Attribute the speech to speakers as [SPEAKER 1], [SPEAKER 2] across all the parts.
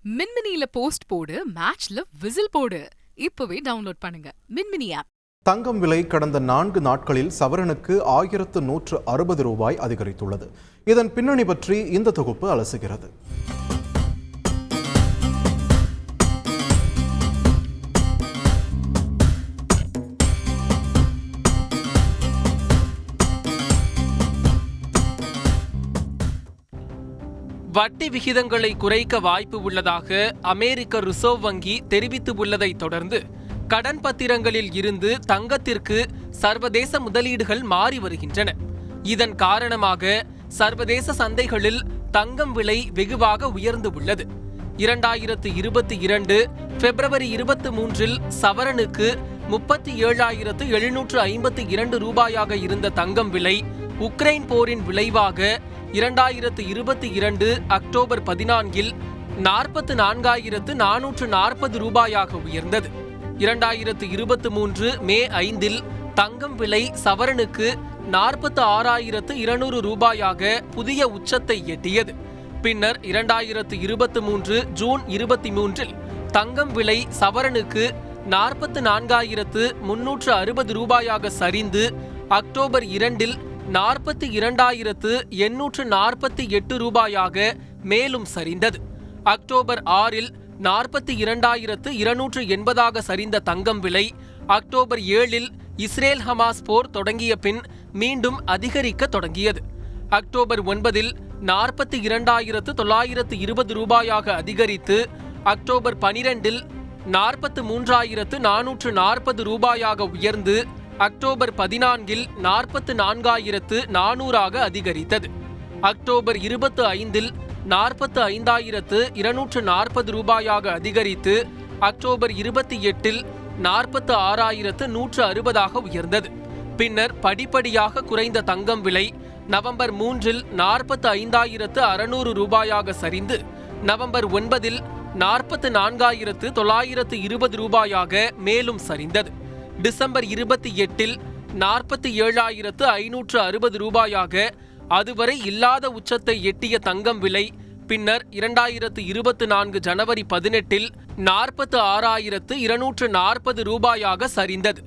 [SPEAKER 1] மின்மினியில post போடு, மேட்ச்ல whistle போடு. இப்பவே டவுன்லோட் பண்ணுங்க மின்மினி ஆப்.
[SPEAKER 2] தங்கம் விலை கடந்த 4 நாட்களில் சவரனுக்கு 1160 ரூபாய் அதிகரித்துள்ளது. இதன் பின்னணி பற்றி இந்த தொகுப்பு அலசுகிறது.
[SPEAKER 3] வட்டி விகிதங்களை குறைக்க வாய்ப்பு உள்ளதாக அமெரிக்க ரிசர்வ் வங்கி தெரிவித்துள்ளதை தொடர்ந்து கடன் பத்திரங்களில் இருந்து தங்கத்திற்கு சர்வதேச முதலீடுகள் மாறி வருகின்றன. இதன் காரணமாக சர்வதேச சந்தைகளில் தங்கம் விலை வெகுவாக உயர்ந்து உள்ளது. 2022 பிப்ரவரி 23 சவரனுக்கு 37,752 ரூபாயாக இருந்த தங்கம் விலை உக்ரைன் போரின் விளைவாக 2022 அக்டோபர் 14 44,440 ரூபாயாக உயர்ந்தது. 2023 மே 5 தங்கம் விலை சவரனுக்கு 46,200 ரூபாயாக புதிய உச்சத்தை எட்டியது. பின்னர் 2023 ஜூன் 23 தங்கம் விலை சவரனுக்கு 44,360 ரூபாயாக சரிந்து அக்டோபர் 2 42,848 ரூபாயாக மேலும் சரிந்தது. அக்டோபர் 6 42,280 சரிந்த தங்கம் விலை அக்டோபர் 7 இஸ்ரேல் ஹமாஸ் போர் தொடங்கிய பின் மீண்டும் அதிகரிக்க தொடங்கியது. அக்டோபர் 9 42,920 ரூபாயாக அதிகரித்து அக்டோபர் 12 43,440 ரூபாயாக உயர்ந்து அக்டோபர் 14 44,400 அதிகரித்தது. அக்டோபர் 25 45,240 ரூபாயாக அதிகரித்து அக்டோபர் 28 46,160 உயர்ந்தது. பின்னர் படிப்படியாக குறைந்த தங்கம் விலை நவம்பர் 3 45,600 ரூபாயாக சரிந்து நவம்பர் 9 44,920 ரூபாயாக மேலும் சரிந்தது. டிசம்பர் 28 47,560 ரூபாயாக அதுவரை இல்லாத உச்சத்தை எட்டிய தங்கம் விலை பின்னர் 2024 ஜனவரி 18 46,240 ரூபாயாக சரிந்தது.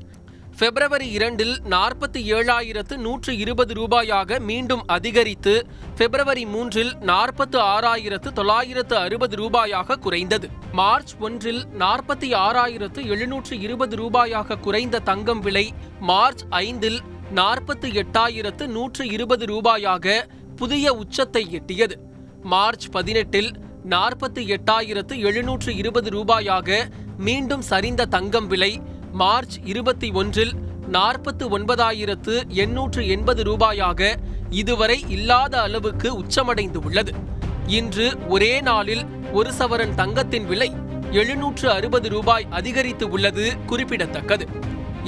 [SPEAKER 3] பிப்ரவரி 2 47,120 ரூபாயாக மீண்டும் அதிகரித்து பிப்ரவரி 3 46,960 ரூபாயாக குறைந்தது. மார்ச் 1 46,720 ரூபாயாக குறைந்த தங்கம் விலை மார்ச் 5 48,120 ரூபாயாக புதிய உச்சத்தை எட்டியது. மார்ச் 18 48,720 ரூபாயாக மீண்டும் சரிந்த தங்கம் விலை மார்ச் 21 49,880 ரூபாயாக இதுவரை இல்லாத அளவுக்கு உச்சமடைந்து உள்ளது. இன்று ஒரே நாளில் ஒரு சவரன் தங்கத்தின் விலை 760 ரூபாய் அதிகரித்து உள்ளது குறிப்பிடத்தக்கது.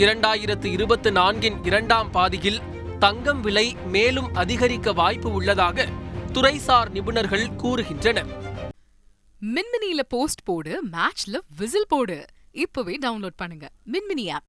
[SPEAKER 3] 2024 இரண்டாம் பாதியில் தங்கம் விலை மேலும் அதிகரிக்க வாய்ப்பு உள்ளதாக துறைசார் நிபுணர்கள் கூறுகின்றனர்.
[SPEAKER 1] மின்மினியில போஸ்ட் போடு, மேட்ச்ல விசில் போடு. இப்பவே டவுன்லோட் பண்ணுங்க மின்மினி ஆப்.